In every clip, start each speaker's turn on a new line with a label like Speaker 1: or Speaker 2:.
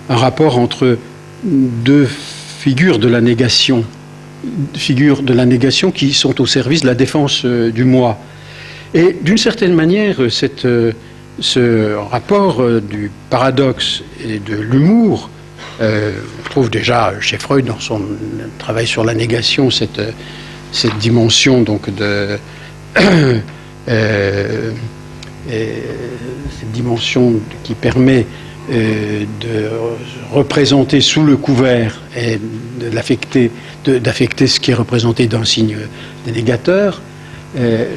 Speaker 1: un rapport entre deux figures de la négation qui sont au service de la défense du moi. Et d'une certaine manière, ce rapport du paradoxe et de l'humour, on trouve déjà chez Freud dans son travail sur la négation cette dimension donc cette dimension qui permet de représenter sous le couvert et d'affecter ce qui est représenté d'un signe dénégateur.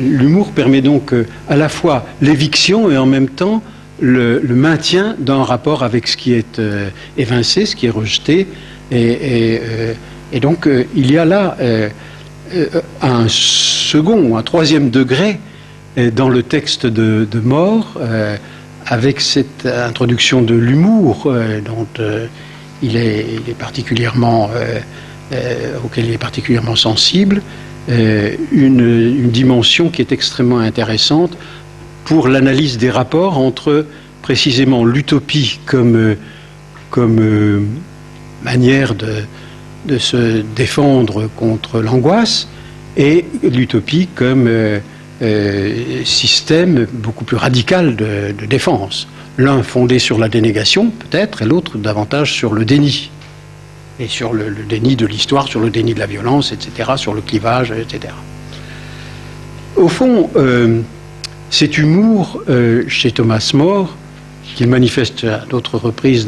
Speaker 1: L'humour permet donc à la fois l'éviction et en même temps le maintien d'un rapport avec ce qui est évincé, ce qui est rejeté. Et donc il y a là un second, un troisième degré dans le texte de More, avec cette introduction de l'humour dont il est particulièrement, auquel il est particulièrement sensible, une dimension qui est extrêmement intéressante pour l'analyse des rapports entre précisément l'utopie comme manière de se défendre contre l'angoisse et l'utopie comme système beaucoup plus radical de défense. L'un fondé sur la dénégation, peut-être, et l'autre davantage sur le déni. Et sur le déni de l'histoire, sur le déni de la violence, etc., sur le clivage, etc. Au fond, cet humour chez Thomas More, qu'il manifeste à d'autres reprises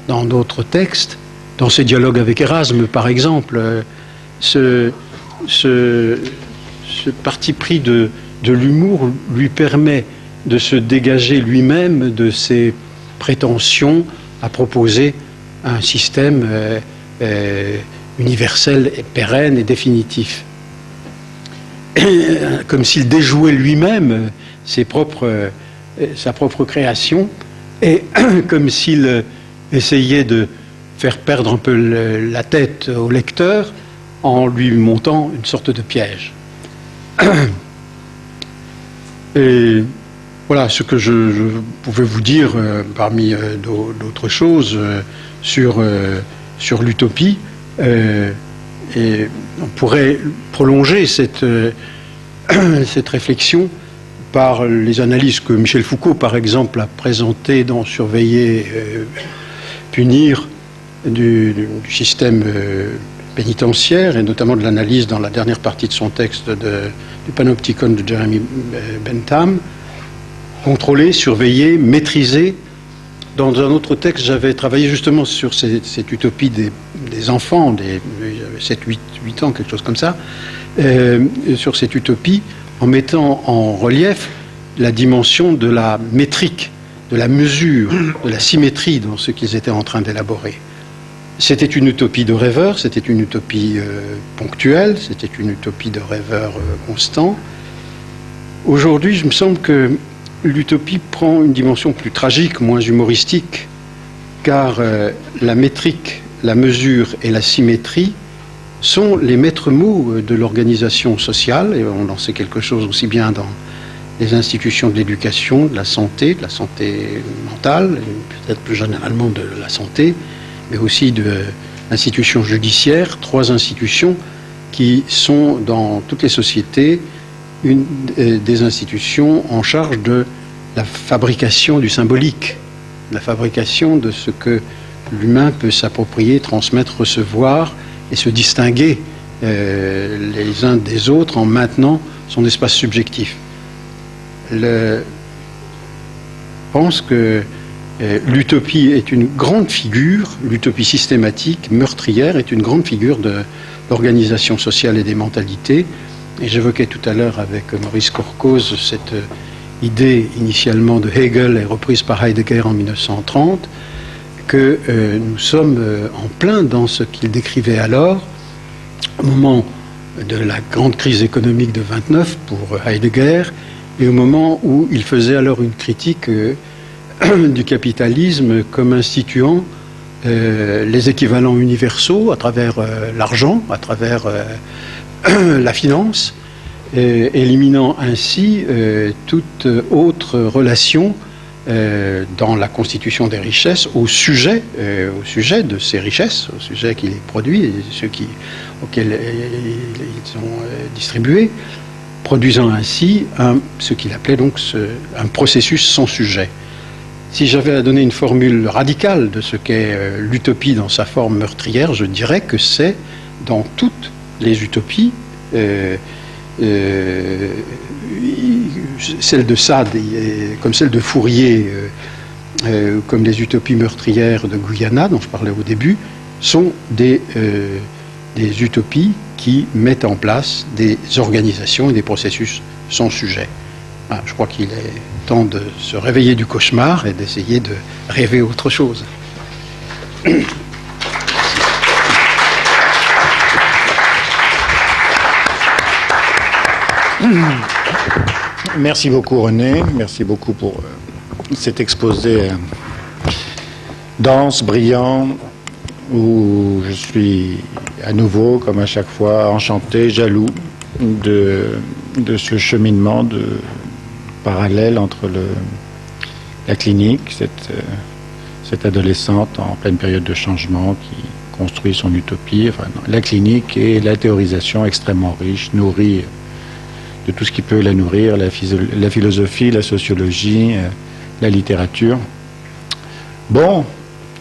Speaker 1: dans d'autres textes, dans ses dialogues avec Erasme, par exemple, ce parti pris de l'humour lui permet de se dégager lui-même de ses prétentions à proposer un système universel, et pérenne et définitif. Comme s'il déjouait lui-même sa propre création, et comme s'il essayait de faire perdre un peu la tête au lecteur en lui montant une sorte de piège. Et voilà ce que je pouvais vous dire parmi d'autres choses sur l'utopie. Et on pourrait prolonger cette réflexion par les analyses que Michel Foucault, par exemple, a présentées dans Surveiller, punir du système pénitentiaire, et notamment de l'analyse dans la dernière partie de son texte du Panopticon de Jeremy Bentham. Contrôler, surveiller, maîtriser. Dans un autre texte, j'avais travaillé justement sur cette utopie des enfants, des 7-8 ans, quelque chose comme ça, sur cette utopie, en mettant en relief la dimension de la métrique, de la mesure, de la symétrie dans ce qu'ils étaient en train d'élaborer. C'était une utopie de rêveur, c'était une utopie ponctuelle, c'était une utopie de rêveur constant. Aujourd'hui, je me semble que l'utopie prend une dimension plus tragique, moins humoristique, car la métrique, la mesure et la symétrie sont les maîtres mots de l'organisation sociale, et on en sait quelque chose aussi bien dans les institutions de l'éducation, de la santé mentale, et peut-être plus généralement de la santé, mais aussi de l'institution judiciaire, 3 institutions qui sont dans toutes les sociétés des institutions en charge de la fabrication du symbolique, la fabrication de ce que l'humain peut s'approprier, transmettre, recevoir et se distinguer les uns des autres en maintenant son espace subjectif. Je pense que l'utopie est une grande figure, l'utopie systématique, meurtrière, est une grande figure de l'organisation sociale et des mentalités. Et j'évoquais tout à l'heure avec Maurice Korkos cette idée initialement de Hegel et reprise par Heidegger en 1930, que nous sommes en plein dans ce qu'il décrivait alors, au moment de la grande crise économique de 29 pour Heidegger, et au moment où il faisait alors une critique du capitalisme comme instituant les équivalents universaux à travers l'argent, à travers la finance, éliminant ainsi toute autre relation dans la constitution des richesses au sujet de ces richesses, au sujet qui les produit et ceux auxquels ils sont distribués, produisant ainsi ce qu'il appelait donc un processus sans sujet. Si j'avais à donner une formule radicale de ce qu'est l'utopie dans sa forme meurtrière, je dirais que c'est dans toutes les utopies, celle de Sade, comme celle de Fourier, comme les utopies meurtrières de Guyana, dont je parlais au début, sont des utopies qui mettent en place des organisations et des processus sans sujet. Je crois qu'il est temps de se réveiller du cauchemar et d'essayer de rêver autre chose.
Speaker 2: Merci beaucoup René, merci beaucoup pour cet exposé dense, brillant, où je suis à nouveau, comme à chaque fois, enchanté, jaloux de ce cheminement de parallèle entre la clinique, cette adolescente en pleine période de changement qui construit son utopie, la clinique et la théorisation extrêmement riche, nourrie de tout ce qui peut la nourrir, la philosophie, la sociologie, la littérature. Bon,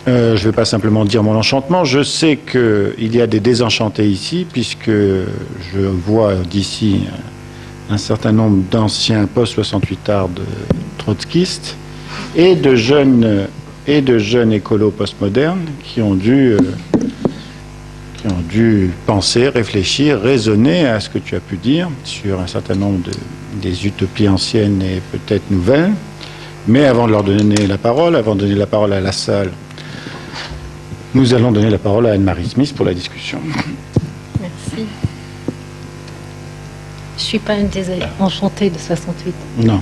Speaker 2: je ne vais pas simplement dire mon enchantement, je sais qu'il y a des désenchantés ici, puisque je vois d'ici un certain nombre d'anciens post-68ards trotskistes et de jeunes écolos postmodernes qui ont dû penser, réfléchir, raisonner à ce que tu as pu dire sur un certain nombre des utopies anciennes et peut-être nouvelles. Mais avant de leur donner la parole, avant de donner la parole à la salle, nous allons donner la parole à Anne-Marie Smith pour la discussion.
Speaker 3: Merci. Je ne suis pas une des enchantées de 68.
Speaker 2: Non,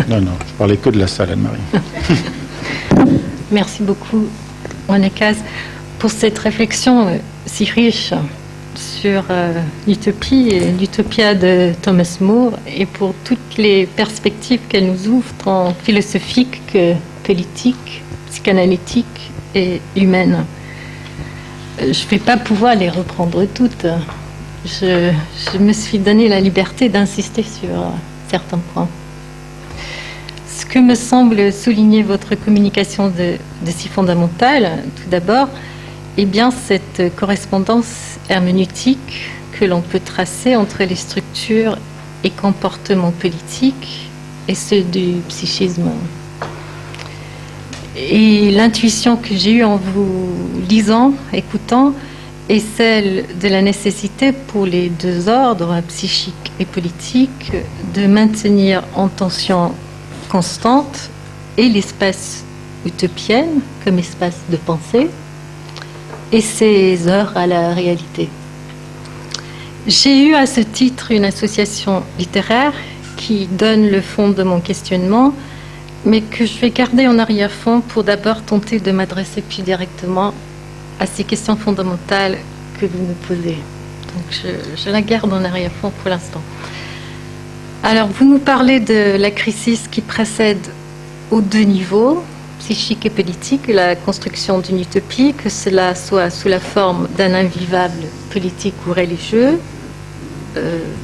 Speaker 2: non, je parlais que de la salle, Anne-Marie.
Speaker 3: Merci beaucoup, Onekaz, pour cette réflexion si riche sur l'utopie et l'utopia de Thomas More et pour toutes les perspectives qu'elle nous ouvre, tant philosophiques que politiques, psychanalytiques et humaines. Je ne vais pas pouvoir les reprendre toutes. Je me suis donné la liberté d'insister sur certains points. Ce que me semble souligner votre communication de si fondamentale, tout d'abord, eh bien, cette correspondance herméneutique que l'on peut tracer entre les structures et comportements politiques et ceux du psychisme. Et l'intuition que j'ai eue en vous lisant, écoutant, est celle de la nécessité pour les deux ordres, psychique et politique, de maintenir en tension constante et l'espace utopien comme espace de pensée et ses heures à la réalité. J'ai eu à ce titre une association littéraire qui donne le fond de mon questionnement, mais que je vais garder en arrière-fond pour d'abord tenter de m'adresser plus directement à ces questions fondamentales que vous me posez. Donc je la garde en arrière-fond pour l'instant. Alors, vous nous parlez de la crise qui précède aux deux niveaux, psychique et politique, la construction d'une utopie, que cela soit sous la forme d'un invivable politique ou religieux.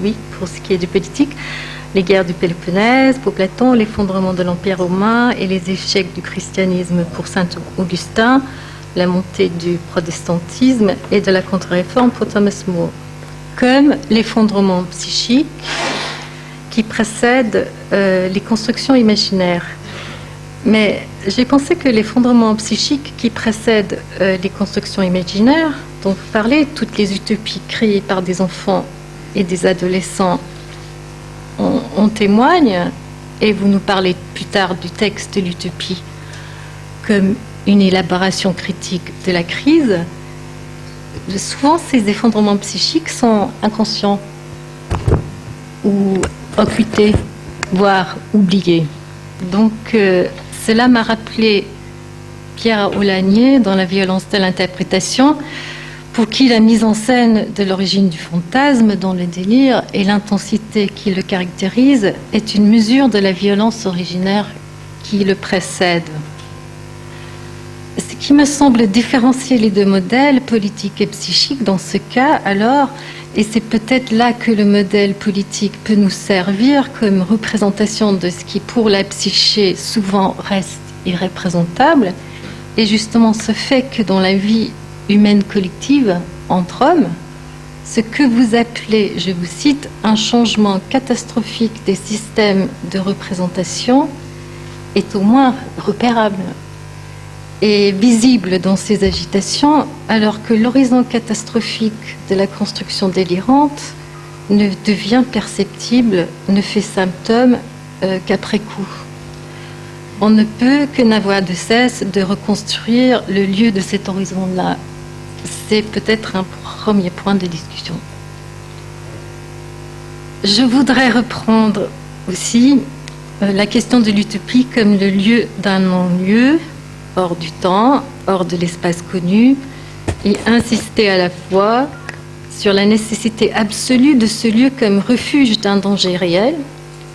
Speaker 3: Oui, pour ce qui est du politique, les guerres du Péloponnèse pour Platon, l'effondrement de l'Empire romain et les échecs du christianisme pour saint Augustin, la montée du protestantisme et de la contre-réforme pour Thomas More, comme l'effondrement psychique qui précède les constructions imaginaires. Mais j'ai pensé que l'effondrement psychique qui précède les constructions imaginaires, dont vous parlez, toutes les utopies créées par des enfants et des adolescents en témoignent, et vous nous parlez plus tard du texte de l'utopie comme une élaboration critique de la crise. Souvent, ces effondrements psychiques sont inconscients ou occultés, voire oubliés. Donc, cela m'a rappelé Pierre Aulagnier dans La violence de l'interprétation, pour qui la mise en scène de l'origine du fantasme dans le délire et l'intensité qui le caractérise est une mesure de la violence originaire qui le précède. Ce qui me semble différencier les deux modèles, politique et psychique, dans ce cas, alors, et c'est peut-être là que le modèle politique peut nous servir comme représentation de ce qui, pour la psyché, souvent reste irreprésentable, et justement ce fait que dans la vie humaine collective, entre hommes, ce que vous appelez, je vous cite, un changement catastrophique des systèmes de représentation est au moins repérable et visible dans ces agitations, alors que l'horizon catastrophique de la construction délirante ne devient perceptible, ne fait symptôme qu'après coup. On ne peut que n'avoir de cesse de reconstruire le lieu de cet horizon-là. C'est peut-être un premier point de discussion. Je voudrais reprendre aussi la question de l'utopie comme le lieu d'un non-lieu, hors du temps, hors de l'espace connu, et insister à la fois sur la nécessité absolue de ce lieu comme refuge d'un danger réel,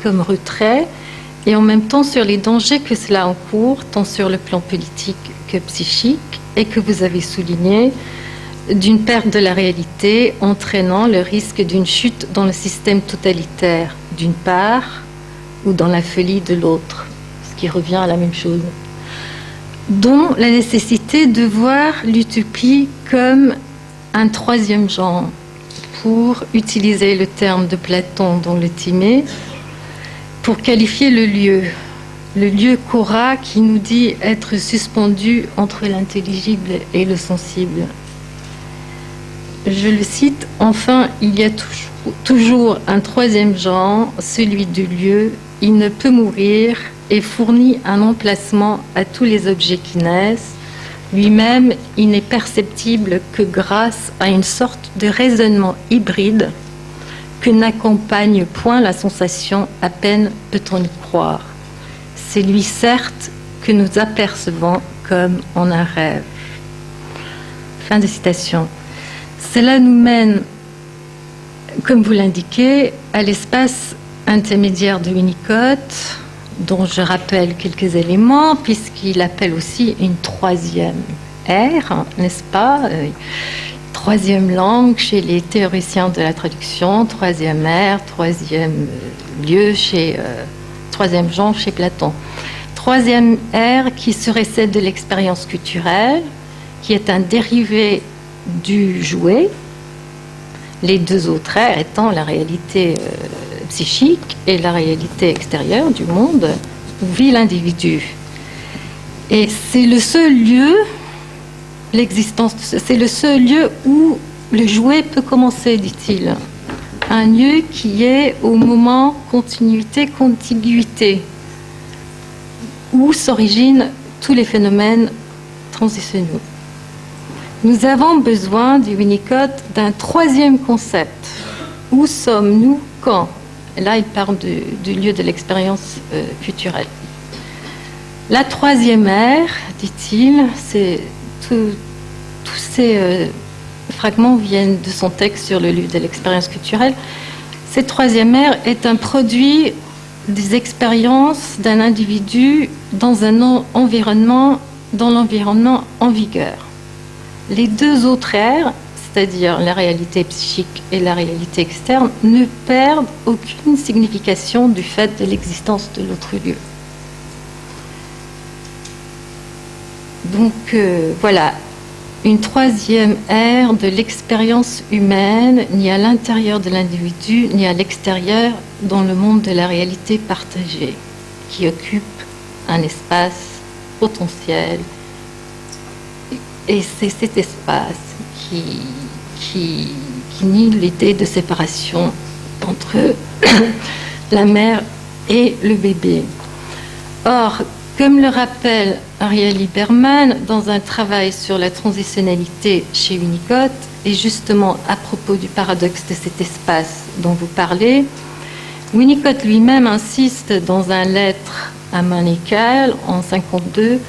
Speaker 3: comme retrait, et en même temps sur les dangers que cela encourt, tant sur le plan politique que psychique, et que vous avez souligné, d'une perte de la réalité entraînant le risque d'une chute dans le système totalitaire, d'une part, ou dans la folie de l'autre, ce qui revient à la même chose. Dont la nécessité de voir l'utopie comme un troisième genre, pour utiliser le terme de Platon dans le Timée, pour qualifier le lieu Cora qui nous dit être suspendu entre l'intelligible et le sensible. Je le cite, enfin, il y a toujours un troisième genre, celui du lieu, il ne peut mourir et fournit un emplacement à tous les objets qui naissent. Lui-même, il n'est perceptible que grâce à une sorte de raisonnement hybride que n'accompagne point la sensation, à peine peut-on y croire. C'est lui, certes, que nous apercevons comme en un rêve. Fin de citation. Cela nous mène, comme vous l'indiquez, à l'espace intermédiaire de Winnicott, dont je rappelle quelques éléments, puisqu'il appelle aussi une troisième ère, n'est-ce pas ? Troisième langue chez les théoriciens de la traduction, troisième ère, troisième lieu, troisième genre chez Platon. Troisième ère qui serait celle de l'expérience culturelle, qui est un dérivé du jouet, les deux autres ères étant la réalité psychique et la réalité extérieure du monde où vit l'individu. Et c'est le seul lieu, c'est le seul lieu où le jouet peut commencer, dit-il. Un lieu qui est au moment continuité, contiguïté, où s'originent tous les phénomènes transitionnels. Nous avons besoin, dit Winnicott, d'un troisième concept. Où sommes-nous quand ? Et là, il parle du lieu de l'expérience culturelle. La troisième ère, dit-il, tous ces fragments viennent de son texte sur le lieu de l'expérience culturelle. Cette troisième ère est un produit des expériences d'un individu dans l'environnement en vigueur. Les deux autres ères, c'est-à-dire la réalité psychique et la réalité externe, ne perdent aucune signification du fait de l'existence de l'autre lieu. Donc voilà, une troisième ère de l'expérience humaine, ni à l'intérieur de l'individu, ni à l'extérieur, dans le monde de la réalité partagée, qui occupe un espace potentiel. Et c'est cet espace qui nie l'idée de séparation entre la mère et le bébé. Or, comme le rappelle Ariel Lieberman dans un travail sur la transitionnalité chez Winnicott, et justement à propos du paradoxe de cet espace dont vous parlez, Winnicott lui-même insiste dans un lettre à Michael en 1952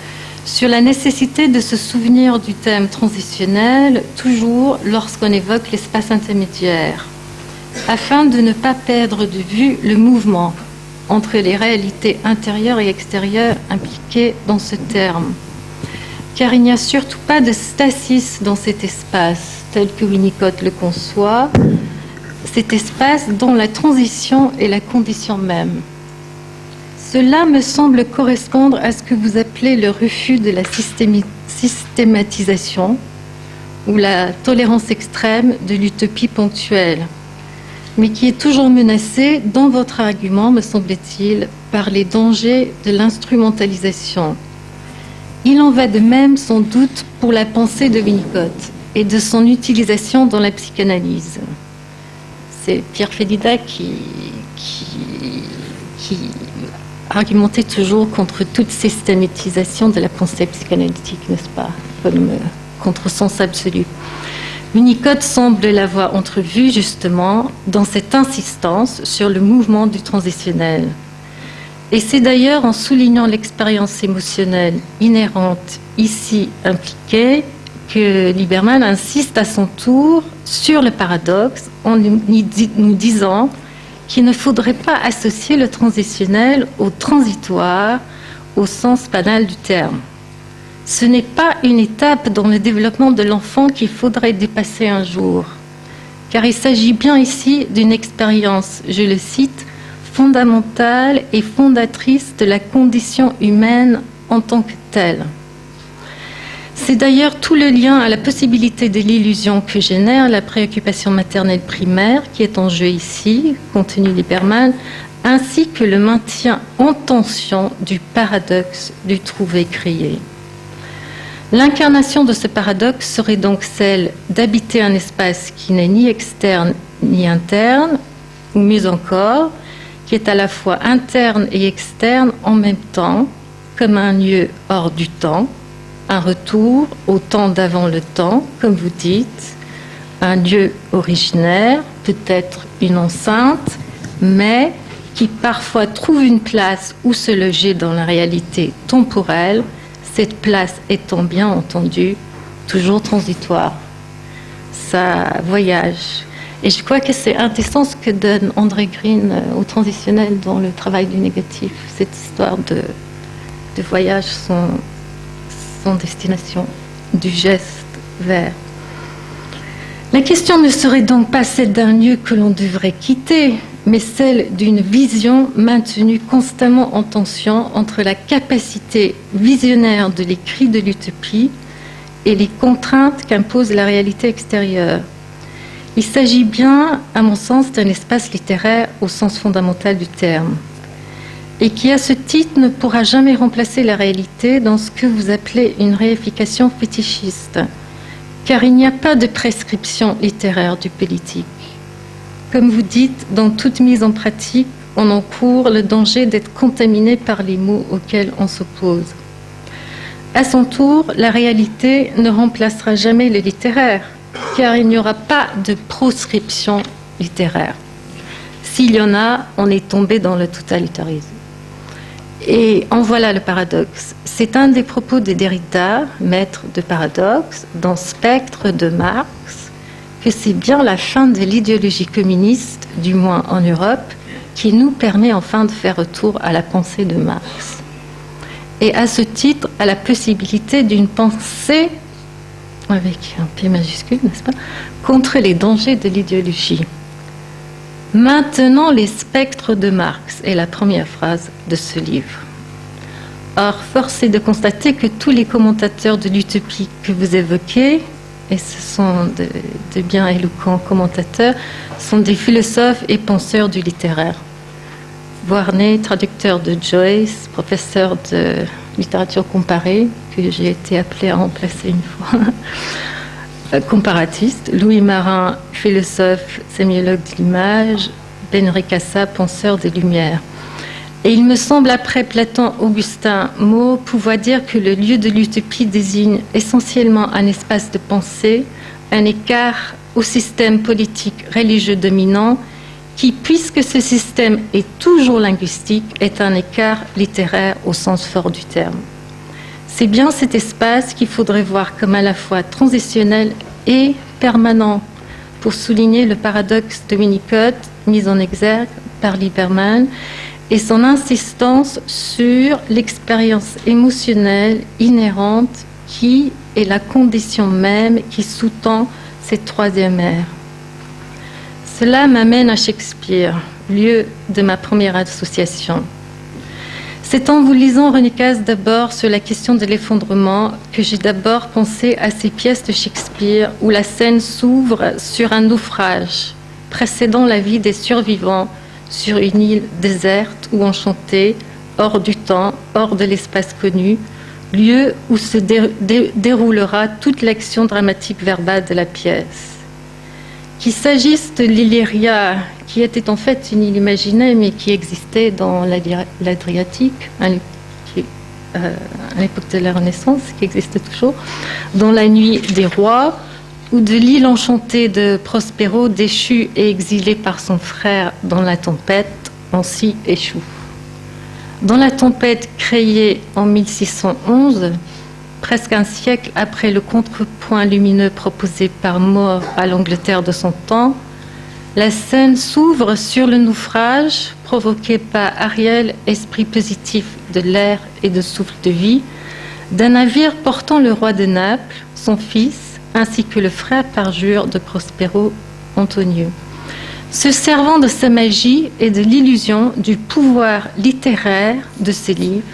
Speaker 3: sur la nécessité de se souvenir du thème transitionnel toujours lorsqu'on évoque l'espace intermédiaire, afin de ne pas perdre de vue le mouvement entre les réalités intérieures et extérieures impliquées dans ce terme. Car il n'y a surtout pas de stasis dans cet espace, tel que Winnicott le conçoit, cet espace dont la transition est la condition même. Cela me semble correspondre à ce que vous appelez le refus de la systématisation ou la tolérance extrême de l'utopie ponctuelle, mais qui est toujours menacée dans votre argument, me semble-t-il, par les dangers de l'instrumentalisation. Il en va de même, sans doute, pour la pensée de Winnicott et de son utilisation dans la psychanalyse. C'est Pierre Félida qui argumentait toujours contre toute systématisation de la pensée psychanalytique, n'est-ce pas, comme contresens absolu. Winnicott semble l'avoir entrevu justement dans cette insistance sur le mouvement du transitionnel. Et c'est d'ailleurs en soulignant l'expérience émotionnelle inhérente ici impliquée que Lieberman insiste à son tour sur le paradoxe en nous disant qu'il ne faudrait pas associer le transitionnel au transitoire au sens banal du terme. Ce n'est pas une étape dans le développement de l'enfant qu'il faudrait dépasser un jour, car il s'agit bien ici d'une expérience, je le cite, fondamentale et fondatrice de la condition humaine en tant que telle. C'est d'ailleurs tout le lien à la possibilité de l'illusion que génère la préoccupation maternelle primaire qui est en jeu ici, contenu Lieberman, ainsi que le maintien en tension du paradoxe du trouvé-créé. L'incarnation de ce paradoxe serait donc celle d'habiter un espace qui n'est ni externe ni interne, ou mieux encore, qui est à la fois interne et externe en même temps, comme un lieu hors du temps, un retour au temps d'avant le temps, comme vous dites, un lieu originaire, peut-être une enceinte, mais qui parfois trouve une place où se loger dans la réalité temporelle, cette place étant bien entendu toujours transitoire. Ça voyage. Et je crois que c'est intéressant ce que donne André Green au transitionnel dans le travail du négatif, cette histoire de voyage sans destination, du geste vers. La question ne serait donc pas celle d'un lieu que l'on devrait quitter, mais celle d'une vision maintenue constamment en tension entre la capacité visionnaire de l'écrit de l'utopie et les contraintes qu'impose la réalité extérieure. Il s'agit bien, à mon sens, d'un espace littéraire au sens fondamental du terme, et qui, à ce titre, ne pourra jamais remplacer la réalité dans ce que vous appelez une réification fétichiste, car il n'y a pas de prescription littéraire du politique. Comme vous dites, dans toute mise en pratique, on encourt le danger d'être contaminé par les mots auxquels on s'oppose. À son tour, la réalité ne remplacera jamais le littéraire, car il n'y aura pas de proscription littéraire. S'il y en a, on est tombé dans le totalitarisme. Et en voilà le paradoxe. C'est un des propos de Derrida, maître de paradoxe, dans Spectre de Marx, que c'est bien la fin de l'idéologie communiste, du moins en Europe, qui nous permet enfin de faire retour à la pensée de Marx. Et à ce titre, à la possibilité d'une pensée, avec un P majuscule, n'est-ce pas, contre les dangers de l'idéologie. Maintenant, les spectres de Marx est la première phrase de ce livre. Or, force est de constater que tous les commentateurs de l'utopie que vous évoquez, et ce sont de bien éloquents commentateurs, sont des philosophes et penseurs du littéraire. Voirnet, traducteur de Joyce, professeur de littérature comparée, que j'ai été appelée à remplacer une fois, comparatiste, Louis Marin, philosophe, sémiologue de l'image, Ben Ricassa, penseur des Lumières. Et il me semble, après Platon, Augustin, Maud, pouvoir dire que le lieu de l'utopie désigne essentiellement un espace de pensée, un écart au système politique religieux dominant, qui, puisque ce système est toujours linguistique, est un écart littéraire au sens fort du terme. C'est bien cet espace qu'il faudrait voir comme à la fois transitionnel et permanent, pour souligner le paradoxe de Winnicott, mis en exergue par Lieberman, et son insistance sur l'expérience émotionnelle inhérente qui est la condition même qui sous-tend cette troisième ère. Cela m'amène à Shakespeare, lieu de ma première association. C'est en vous lisant René Casse d'abord sur la question de l'effondrement que j'ai d'abord pensé à ces pièces de Shakespeare où la scène s'ouvre sur un naufrage, précédant la vie des survivants sur une île déserte ou enchantée, hors du temps, hors de l'espace connu, lieu où se déroulera toute l'action dramatique verbale de la pièce. Qu'il s'agisse de l'Illyria, qui était en fait une île imaginée, mais qui existait dans l'Adriatique, à l'époque de la Renaissance, qui existe toujours, dans la nuit des rois, ou de l'île enchantée de Prospero, déchu et exilé par son frère dans la tempête, ainsi échoue. Dans la tempête créée en 1611, presque un siècle après le contrepoint lumineux proposé par More à l'Angleterre de son temps, la scène s'ouvre sur le naufrage provoqué par Ariel, esprit positif de l'air et de souffle de vie, d'un navire portant le roi de Naples, son fils, ainsi que le frère parjure de Prospero, Antonio. Se servant de sa magie et de l'illusion du pouvoir littéraire de ses livres,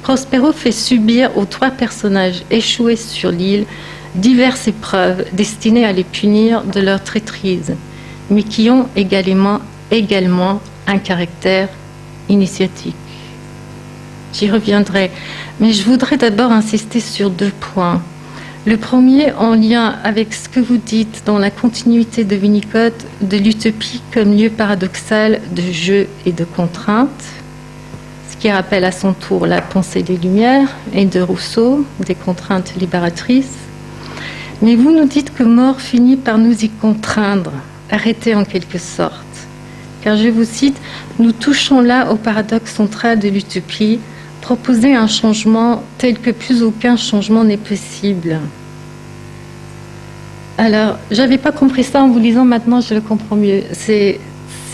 Speaker 3: Prospero fait subir aux trois personnages échoués sur l'île diverses épreuves destinées à les punir de leur traîtrise, mais qui ont également un caractère initiatique. J'y reviendrai, mais je voudrais d'abord insister sur 2 points. Le premier, en lien avec ce que vous dites dans la continuité de Winnicott, de l'utopie comme lieu paradoxal de jeu et de contrainte, ce qui rappelle à son tour la pensée des Lumières et de Rousseau, des contraintes libératrices. Mais vous nous dites que More finit par nous y contraindre, arrêter en quelque sorte. Car je vous cite, « Nous touchons là au paradoxe central de l'utopie, proposer un changement tel que plus aucun changement n'est possible. » Alors, j'avais pas compris ça en vous lisant, maintenant je le comprends mieux. C'est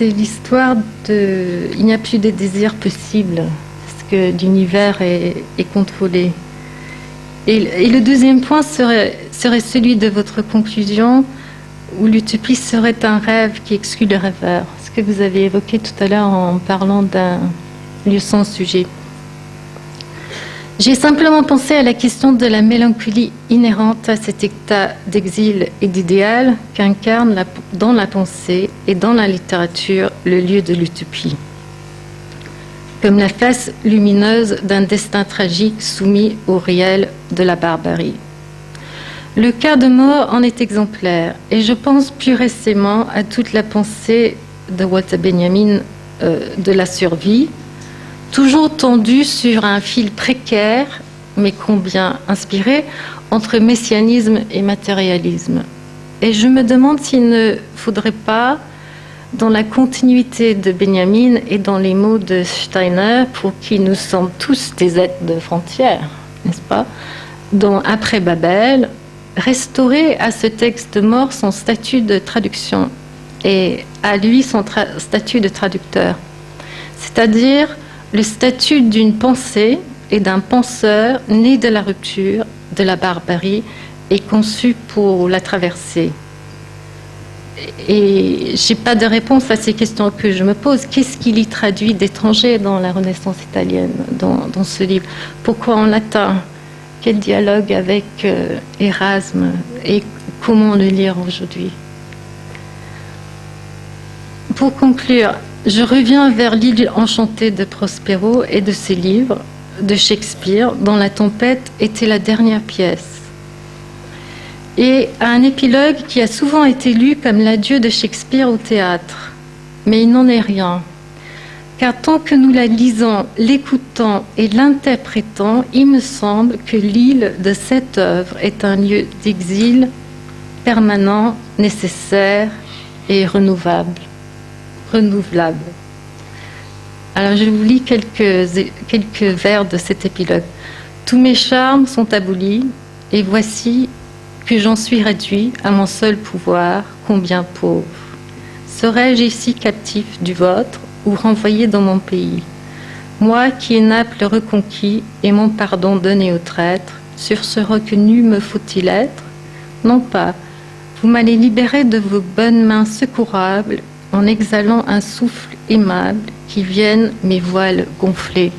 Speaker 3: l'histoire de... Il n'y a plus de désir possible, parce que l'univers est contrôlé. Et le deuxième point serait celui de votre conclusion, où l'utopie serait un rêve qui exclut le rêveur, ce que vous avez évoqué tout à l'heure en parlant d'un lieu sans sujet. J'ai simplement pensé à la question de la mélancolie inhérente à cet état d'exil et d'idéal qu'incarne dans la pensée et dans la littérature le lieu de l'utopie, comme la face lumineuse d'un destin tragique soumis au réel de la barbarie. Le cas de More en est exemplaire, et je pense plus récemment à toute la pensée de Walter Benjamin de la survie, toujours tendue sur un fil précaire, mais combien inspiré, entre messianisme et matérialisme. Et je me demande s'il ne faudrait pas, dans la continuité de Benjamin et dans les mots de Steiner, pour qui nous sommes tous des êtres de frontières, n'est-ce pas, dont après Babel, restaurer à ce texte mort son statut de traduction et à lui son statut de traducteur, c'est-à-dire le statut d'une pensée et d'un penseur né de la rupture, de la barbarie et conçu pour la traverser. Et je n'ai pas de réponse à ces questions que je me pose. Qu'est-ce qu'il y traduit d'étranger dans la Renaissance italienne, dans ce livre? Pourquoi en latin? Quel dialogue avec Erasme? Et comment le lire aujourd'hui? Pour conclure, je reviens vers l'île enchantée de Prospero et de ses livres, de Shakespeare, dont La Tempête était la dernière pièce, et à un épilogue qui a souvent été lu comme l'adieu de Shakespeare au théâtre. Mais il n'en est rien, car tant que nous la lisons, l'écoutons et l'interprétons, il me semble que l'île de cette œuvre est un lieu d'exil permanent, nécessaire et renouvelable. Alors je vous lis quelques vers de cet épilogue. Tous mes charmes sont abolis, et voici que j'en suis réduit à mon seul pouvoir, combien pauvre. Serais-je ici captif du vôtre ou renvoyé dans mon pays? Moi qui ai Naples reconquis et mon pardon donné aux traîtres, sur ce roc nu me faut-il être? Non pas. Vous m'allez libérer de vos bonnes mains secourables en exhalant un souffle aimable qui vienne mes voiles gonflés.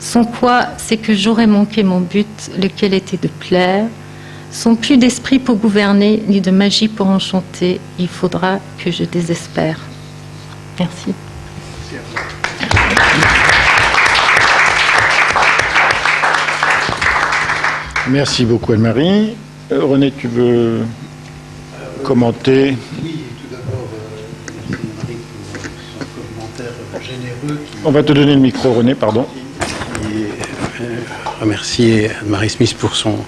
Speaker 3: Sans quoi, c'est que j'aurais manqué mon but, lequel était de plaire. Sans plus d'esprit pour gouverner, ni de magie pour enchanter, il faudra que je désespère. Merci.
Speaker 2: Merci beaucoup Anne-Marie. René, tu veux commenter?
Speaker 1: Oui, tout d'abord, Anne-Marie pour son commentaire généreux.
Speaker 2: On va te donner le micro, René, pardon.
Speaker 1: Et remercier Anne-Marie Smith pour son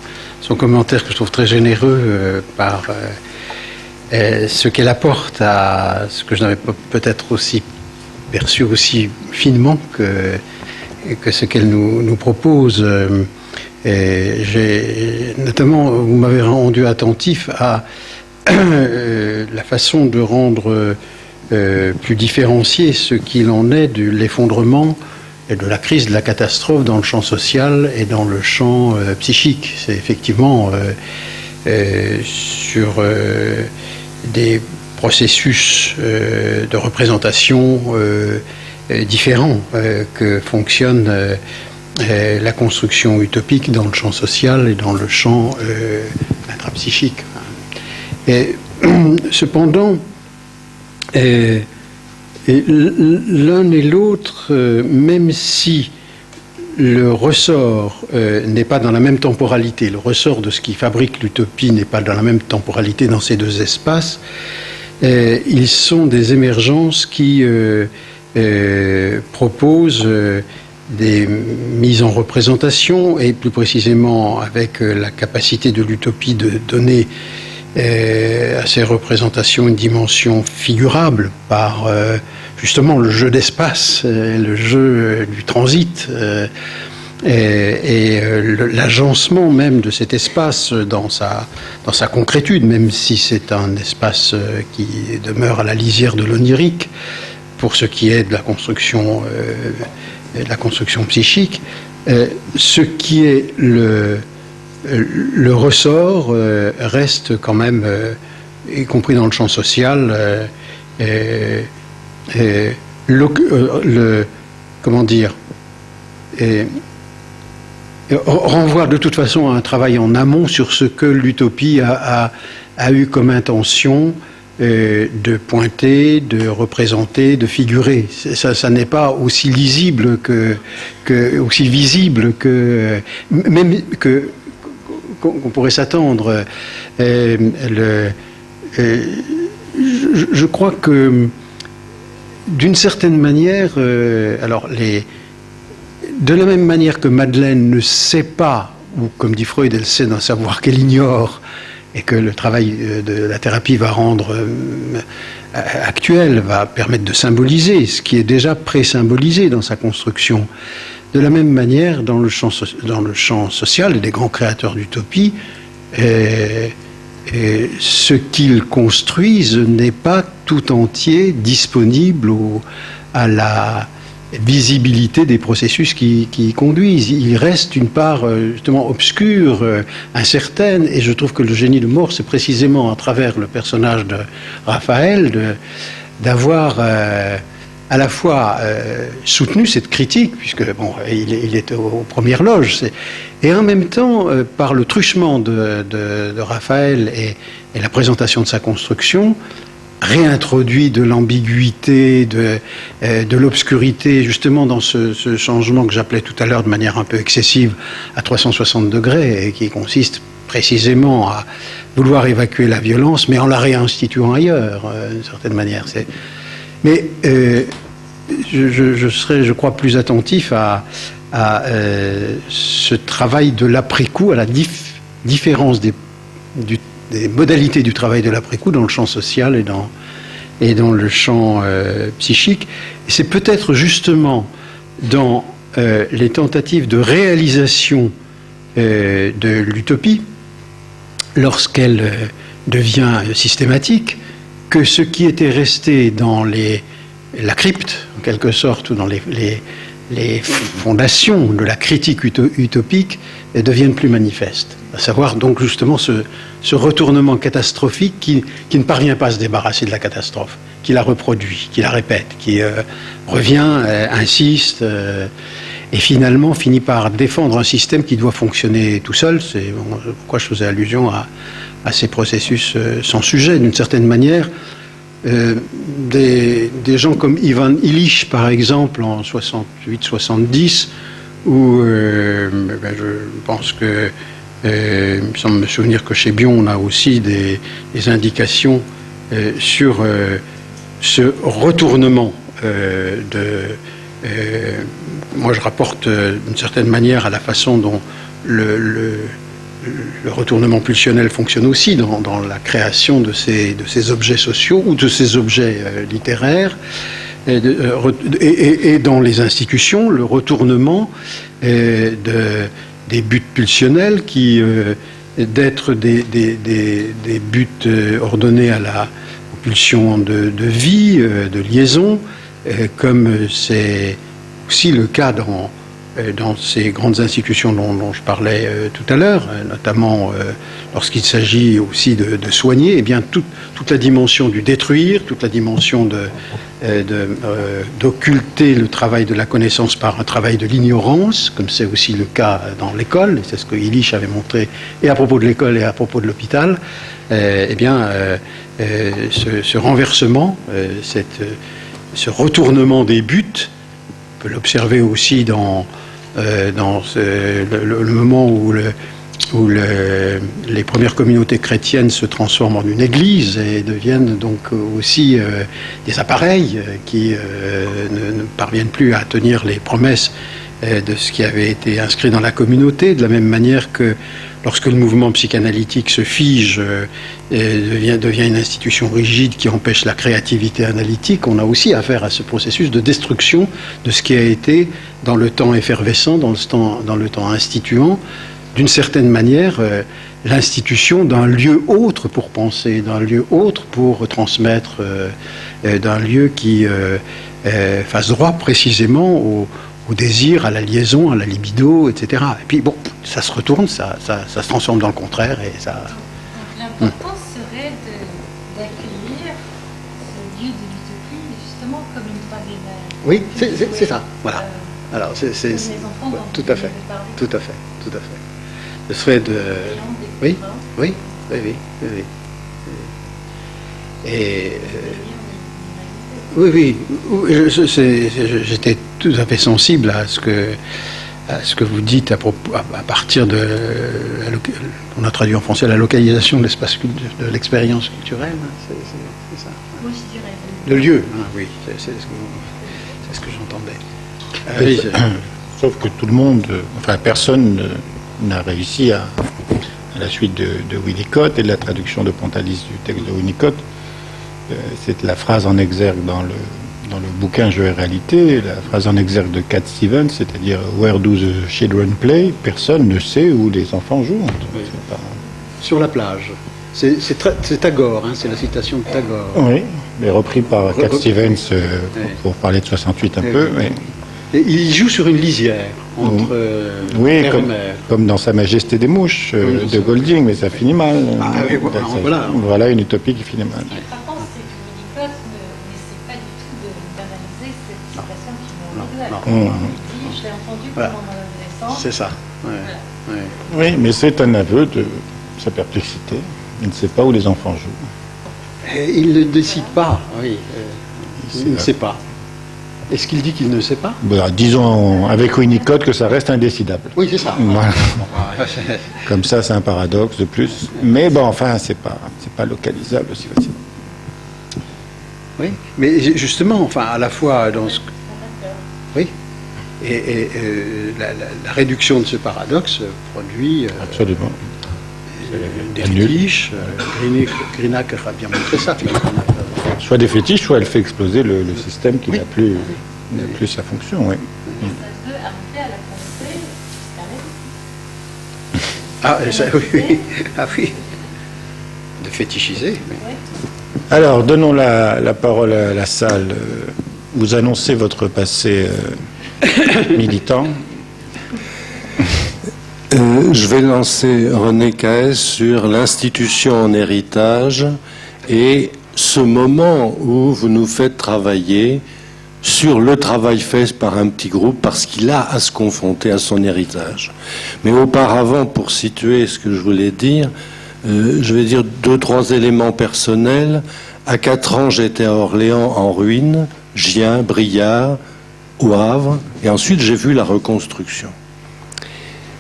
Speaker 1: commentaire que je trouve très généreux par ce qu'elle apporte à ce que je n'avais peut-être aussi perçu aussi finement que ce qu'elle nous propose. Notamment, vous m'avez rendu attentif à la façon de rendre plus différencié ce qu'il en est de l'effondrement et de la crise, de la catastrophe dans le champ social et dans le champ psychique. C'est effectivement sur des processus de représentation différents que fonctionne la construction utopique dans le champ social et dans le champ intrapsychique. Et, cependant, l'un et l'autre, même si le ressort n'est pas dans la même temporalité, le ressort de ce qui fabrique l'utopie n'est pas dans la même temporalité dans ces deux espaces, ils sont des émergences qui proposent des mises en représentation et plus précisément avec la capacité de l'utopie de donner à ces représentations une dimension figurable par justement le jeu d'espace, le jeu du transit et l'agencement même de cet espace dans sa concrétude, même si c'est un espace qui demeure à la lisière de l'onirique pour ce qui est de la construction psychique. Ce qui est le ressort reste quand même, y compris dans le champ social, comment dire, renvoie de toute façon à un travail en amont sur ce que l'utopie a eu comme intention de pointer, de représenter, de figurer. Ça n'est pas aussi lisible aussi visible même qu'on pourrait s'attendre. Je crois que d'une certaine manière, de la même manière que Madeleine ne sait pas, ou comme dit Freud, elle sait d'un savoir qu'elle ignore, et que le travail de la thérapie va rendre actuel, va permettre de symboliser ce qui est déjà pré-symbolisé dans sa construction. De la même manière, dans le champ social et des grands créateurs d'utopie, ce qu'ils construisent n'est pas tout entier disponible à la visibilité des processus qui y conduisent. Il reste une part justement obscure, incertaine, et je trouve que le génie de Mort, c'est précisément à travers le personnage de Raphaël d'avoir à la fois soutenu cette critique, puisque bon, il est aux premières loges, et en même temps, par le truchement de Raphaël et la présentation de sa construction, réintroduit de l'ambiguïté, de l'obscurité, justement dans ce changement que j'appelais tout à l'heure de manière un peu excessive à 360 degrés, et qui consiste précisément à vouloir évacuer la violence, mais en la réinstituant ailleurs, d'une certaine manière. Mais je serais, je crois, plus attentif à ce travail de l'après-coup, à la différence des modalités du travail de l'après-coup dans le champ social et dans le champ psychique. Et c'est peut-être justement dans les tentatives de réalisation de l'utopie, lorsqu'elle devient systématique, que ce qui était resté dans la crypte, en quelque sorte, ou dans les fondations de la critique utopique deviennent plus manifestes. À savoir donc justement ce retournement catastrophique qui ne parvient pas à se débarrasser de la catastrophe, qui la reproduit, qui la répète, qui revient, insiste, et finalement finit par défendre un système qui doit fonctionner tout seul. C'est pourquoi je faisais allusion à ces processus sans sujet, d'une certaine manière. Des gens comme Ivan Illich, par exemple, en 68-70, où je pense que, il me semble me souvenir que chez Bion, on a aussi des indications sur ce retournement moi, je rapporte d'une certaine manière à la façon dont le retournement pulsionnel fonctionne aussi dans la création de ces objets sociaux ou de ces objets littéraires et dans les institutions, le retournement des buts pulsionnels qui, d'être des buts ordonnés aux pulsions de vie, de liaison, comme c'est aussi le cas dans ces grandes institutions dont je parlais tout à l'heure, notamment lorsqu'il s'agit aussi de soigner, eh bien toute la dimension du détruire, toute la dimension d'occulter le travail de la connaissance par un travail de l'ignorance, comme c'est aussi le cas dans l'école, et c'est ce que Illich avait montré et à propos de l'école et à propos de l'hôpital, eh bien ce renversement, ce retournement des buts, on peut l'observer aussi dans le moment où les premières communautés chrétiennes se transforment en une église et deviennent donc aussi des appareils qui ne parviennent plus à tenir les promesses de ce qui avait été inscrit dans la communauté, de la même manière que lorsque le mouvement psychanalytique se fige et devient une institution rigide qui empêche la créativité analytique, on a aussi affaire à ce processus de destruction de ce qui a été dans le temps effervescent, dans le temps instituant, d'une certaine manière l'institution d'un lieu autre pour penser, d'un lieu autre pour transmettre, d'un lieu qui fasse droit précisément au désir, à la liaison, à la libido, etc. Et puis bon, ça se retourne, ça se transforme dans le contraire et ça...
Speaker 3: L'important serait d'accueillir ce lieu de l'utopie justement comme une favela.
Speaker 1: Oui, c'est ça, voilà. Alors, c'est
Speaker 3: les enfants dont
Speaker 1: tout
Speaker 3: vous
Speaker 1: à fait,
Speaker 3: avez parlé.
Speaker 1: tout à fait, tout à fait. Ce serait de... Oui, oui, oui, oui, oui. Et... oui, j'étais tout à fait sensible à ce que vous dites à partir de... On a traduit en français la localisation de l'espace de l'expérience culturelle. C'est ça.
Speaker 3: Oui, je dirais.
Speaker 1: Le lieu, hein, oui, c'est ce que j'entendais.
Speaker 2: Sauf que tout le monde, enfin personne n'a réussi à la suite de Winnicott et de la traduction de Pontalis du texte de Winnicott. C'est la phrase en exergue dans le bouquin Jeu et réalité, la phrase en exergue de Cat Stevens, c'est-à-dire « Where do the children play ?» Personne ne sait où les enfants jouent.
Speaker 1: Oui. Sur la plage. C'est Tagore, hein, c'est la citation de Tagore.
Speaker 2: Oui, mais repris par Cat Stevens pour parler de 68 un peu. Oui.
Speaker 1: Et il joue sur une lisière entre père et mère.
Speaker 2: Comme dans Sa Majesté des Mouches de Golding, mais ça finit mal.
Speaker 1: Oui,
Speaker 2: voilà une utopie qui finit mal.
Speaker 3: Par contre, c'est que Winnicott n'essaie pas du tout d'analyser cette situation qui me regarde. Il dit, je l'ai entendu pendant mon adolescence.
Speaker 1: C'est ça. Ouais.
Speaker 3: Voilà.
Speaker 1: Ouais.
Speaker 2: Oui, mais c'est un aveu de sa perplexité. Il ne sait pas où les enfants jouent.
Speaker 1: Et il ne décide pas, oui. Il ne sait pas. Est-ce qu'il dit qu'il ne sait pas?
Speaker 2: Disons avec Winnicott que ça reste indécidable.
Speaker 1: Oui, c'est ça.
Speaker 2: Voilà. Comme ça, c'est un paradoxe de plus. Mais bon, enfin, c'est pas localisable aussi facilement.
Speaker 1: Oui, mais justement, enfin, à la fois dans ce... Oui. Et la réduction de ce paradoxe produit...
Speaker 2: Absolument.
Speaker 1: Des fétiches. Greenock a bien montré ça.
Speaker 2: Soit des fétiches, soit elle fait exploser le système qui n'a plus sa fonction. Oui.
Speaker 3: Ça veut arriver à la pensée psychanalytique.
Speaker 1: Ah, oui. Ah oui. De fétichiser. Oui.
Speaker 2: Alors, donnons la parole à la salle. Vous annoncez votre passé militant.
Speaker 4: Je vais lancer René Caès sur l'institution en héritage et ce moment où vous nous faites travailler sur le travail fait par un petit groupe parce qu'il a à se confronter à son héritage. Mais auparavant, pour situer ce que je voulais dire, je vais dire 2-3 éléments personnels. À 4 ans, j'étais à Orléans en ruine, Gien, Briard, au Havre, et ensuite j'ai vu la reconstruction.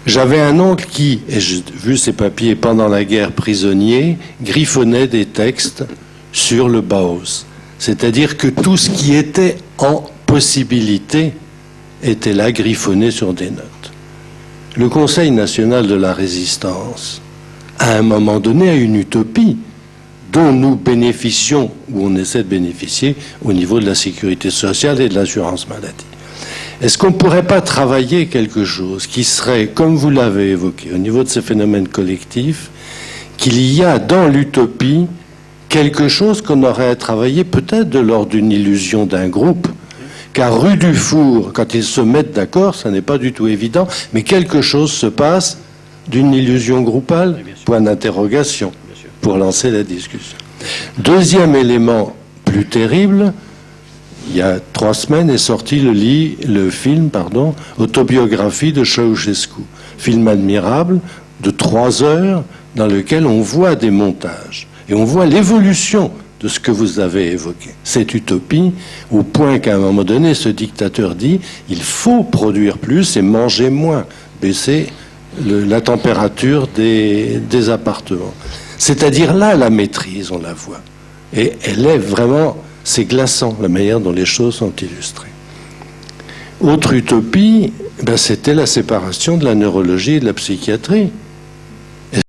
Speaker 4: J'avais un oncle qui, et j'ai vu ses papiers pendant la guerre prisonnier, griffonnait des textes sur le Bauhaus. C'est-à-dire que tout ce qui était en possibilité était là, griffonné sur des notes. Le Conseil national de la résistance, à un moment donné, a une utopie dont nous bénéficions, ou on essaie de bénéficier, au niveau de la sécurité sociale et de l'assurance maladie. Est-ce qu'on ne pourrait pas travailler quelque chose qui serait, comme vous l'avez évoqué, au niveau de ces phénomènes collectifs, qu'il y a dans l'utopie quelque chose qu'on aurait à travailler peut-être de l'ordre d'une illusion d'un groupe, car rue du Four, quand ils se mettent d'accord, ça n'est pas du tout évident, mais quelque chose se passe d'une illusion groupale, point d'interrogation, pour lancer la discussion. Deuxième élément plus terrible, il y a 3 semaines est sorti le film autobiographie de Ceausescu. Film admirable de 3 heures dans lequel on voit des montages et on voit l'évolution de ce que vous avez évoqué. Cette utopie, au point qu'à un moment donné, ce dictateur dit il faut produire plus et manger moins, baisser la température des appartements. C'est-à-dire là, la maîtrise, on la voit. Et elle est vraiment... C'est glaçant, la manière dont les choses sont illustrées. Autre utopie, c'était la séparation de la neurologie et de la psychiatrie.